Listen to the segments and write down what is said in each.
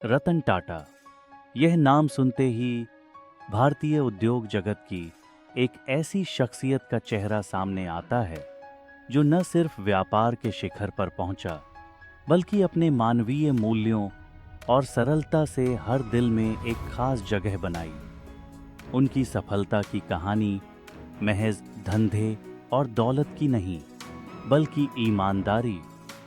रतन टाटा। यह नाम सुनते ही भारतीय उद्योग जगत की एक ऐसी शख्सियत का चेहरा सामने आता है जो न सिर्फ व्यापार के शिखर पर पहुंचा, बल्कि अपने मानवीय मूल्यों और सरलता से हर दिल में एक खास जगह बनाई। उनकी सफलता की कहानी महज धंधे और दौलत की नहीं, बल्कि ईमानदारी,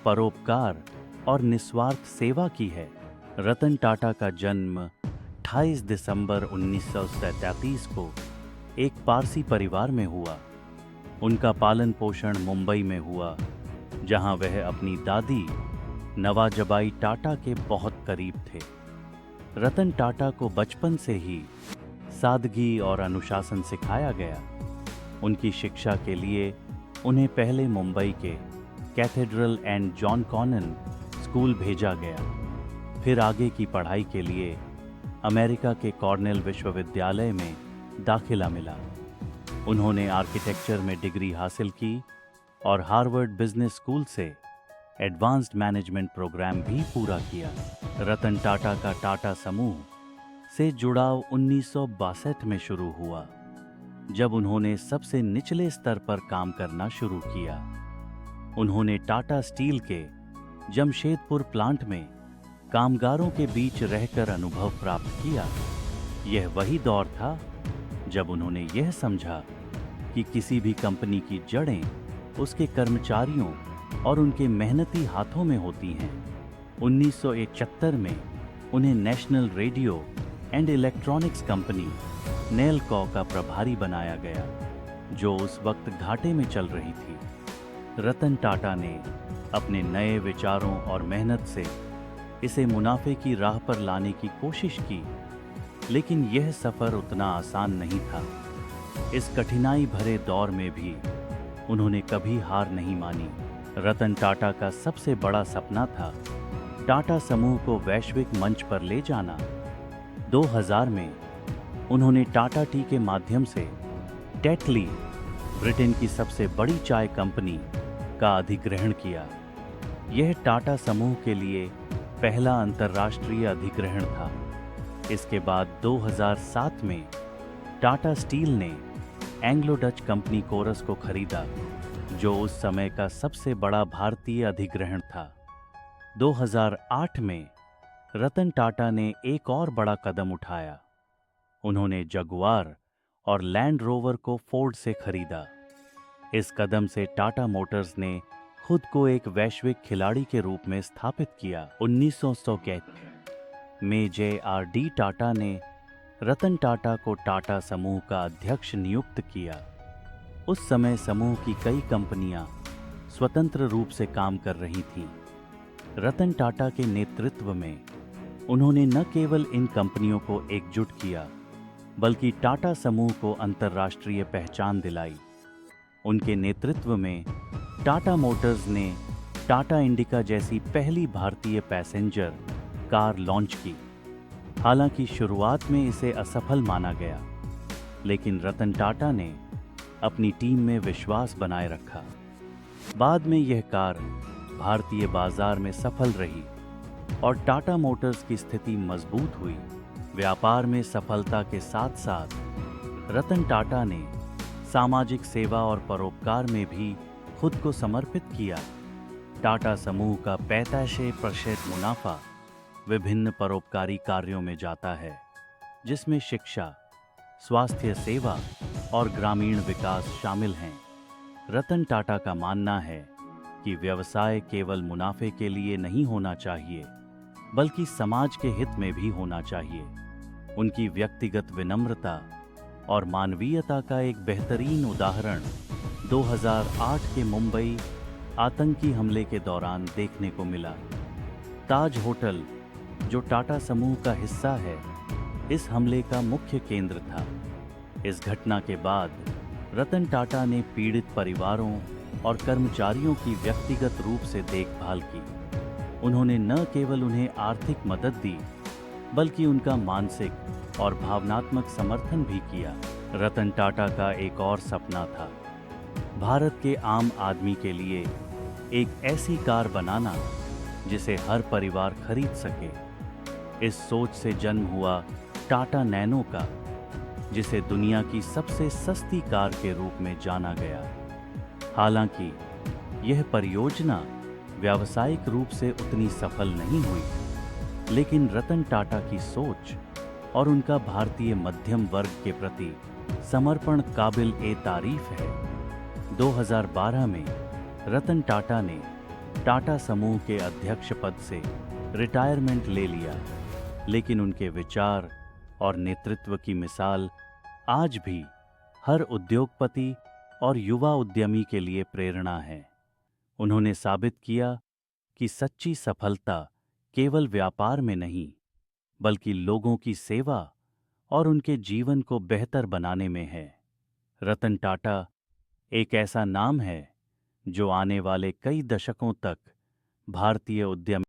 परोपकार और निस्वार्थ सेवा की है। रतन टाटा का जन्म 28 दिसंबर 1937 को एक पारसी परिवार में हुआ। उनका पालन पोषण मुंबई में हुआ, जहां वह अपनी दादी नवाजबाई टाटा के बहुत करीब थे। रतन टाटा को बचपन से ही सादगी और अनुशासन सिखाया गया। उनकी शिक्षा के लिए उन्हें पहले मुंबई के cathedral and John Connon school भेजा गया। फिर आगे की पढ़ाई के लिए अमेरिका के कॉर्नेल विश्वविद्यालय में दाखिला मिला। उन्होंने आर्किटेक्चर में डिग्री हासिल की और हार्वर्ड बिजनेस स्कूल से एडवांस्ड मैनेजमेंट प्रोग्राम भी पूरा किया। रतन टाटा का टाटा समूह से जुड़ाव 1962 में शुरू हुआ, जब उन्होंने सबसे निचले स्तर पर काम करना शुरू किया। उन्होंने टाटा स्टील के जमशेदपुर प्लांट में कामगारों के बीच रहकर अनुभव प्राप्त किया। यह वही दौर था जब उन्होंने यह समझा कि किसी भी कंपनी की जड़ें उसके कर्मचारियों और उनके मेहनती हाथों में होती हैं। 1971 में उन्हें national radio and electronics company Nelco का प्रभारी बनाया गया, जो उस वक्त घाटे में चल रही थी। रतन टाटा ने अपने नए विचारों और मेहनत से इसे मुनाफे की राह पर लाने की कोशिश की, लेकिन यह सफर उतना आसान नहीं था। इस कठिनाई भरे दौर में भी उन्होंने कभी हार नहीं मानी। रतन टाटा का सबसे बड़ा सपना था टाटा समूह को वैश्विक मंच पर ले जाना। 2000 में उन्होंने टाटा टी के माध्यम से टेटली, ब्रिटेन की सबसे बड़ी चाय कंपनी, का अधिग्रहण किया। यह टाटा समूह के लिए पहला अंतर्राष्ट्रीय अधिग्रहण था। इसके बाद 2007 में टाटा स्टील ने एंग्लो डच कंपनी कोरस को खरीदा, जो उस समय का सबसे बड़ा भारतीय अधिग्रहण था। 2008 में रतन टाटा ने एक और बड़ा कदम उठाया। उन्होंने जगुआर और लैंड रोवर को फोर्ड से खरीदा। इस कदम से टाटा मोटर्स ने खुद को एक वैश्विक खिलाड़ी के रूप में स्थापित किया। 1991 में जे.आर.डी. टाटा ने रतन टाटा को टाटा समूह का अध्यक्ष नियुक्त किया। उस समय समूह की कई कंपनियां स्वतंत्र रूप से काम कर रही थीं। रतन टाटा के नेतृत्व में उन्होंने न केवल इन कंपनियों को एकजुट किया, बल्कि टाटा समूह को अंतर्राष्ट्रीय पहचान दिलाई। उनके नेतृत्व में टाटा मोटर्स ने टाटा इंडिका जैसी पहली भारतीय पैसेंजर कार लॉन्च की। हालांकि शुरुआत में इसे असफल माना गया, लेकिन रतन टाटा ने अपनी टीम में विश्वास बनाए रखा। बाद में यह कार भारतीय बाजार में सफल रही और टाटा मोटर्स की स्थिति मजबूत हुई। व्यापार में सफलता के साथ साथ रतन टाटा ने सामाजिक सेवा और परोपकार में भी खुद को समर्पित किया। टाटा समूह का 85% मुनाफा विभिन्न परोपकारी कार्यों में जाता है, जिसमें शिक्षा, स्वास्थ्य सेवा और ग्रामीण विकास शामिल हैं। रतन टाटा का मानना है कि व्यवसाय केवल मुनाफे के लिए नहीं होना चाहिए, बल्कि समाज के हित में भी होना चाहिए। उनकी व्यक्तिगत विनम्रता और मानवीयता का एक बेहतरीन उदाहरण 2008 के मुंबई आतंकी हमले के दौरान देखने को मिला। ताज होटल, जो टाटा समूह का हिस्सा है, इस हमले का मुख्य केंद्र था। इस घटना के बाद रतन टाटा ने पीड़ित परिवारों और कर्मचारियों की व्यक्तिगत रूप से देखभाल की। उन्होंने न केवल उन्हें आर्थिक मदद दी, बल्कि उनका मानसिक और भावनात्मक समर्थन भी किया। रतन टाटा का एक और सपना था भारत के आम आदमी के लिए एक ऐसी कार बनाना जिसे हर परिवार खरीद सके। इस सोच से जन्म हुआ टाटा नैनो का, जिसे दुनिया की सबसे सस्ती कार के रूप में जाना गया। हालांकि यह परियोजना व्यावसायिक रूप से उतनी सफल नहीं हुई, लेकिन रतन टाटा की सोच और उनका भारतीय मध्यम वर्ग के प्रति समर्पण काबिल ए तारीफ है। 2012 में रतन टाटा ने टाटा समूह के अध्यक्ष पद से रिटायरमेंट ले लिया, लेकिन उनके विचार और नेतृत्व की मिसाल आज भी हर उद्योगपति और युवा उद्यमी के लिए प्रेरणा है। उन्होंने साबित किया कि सच्ची सफलता केवल व्यापार में नहीं, बल्कि लोगों की सेवा और उनके जीवन को बेहतर बनाने में है। रतन टाटा एक ऐसा नाम है जो आने वाले कई दशकों तक भारतीय उद्यम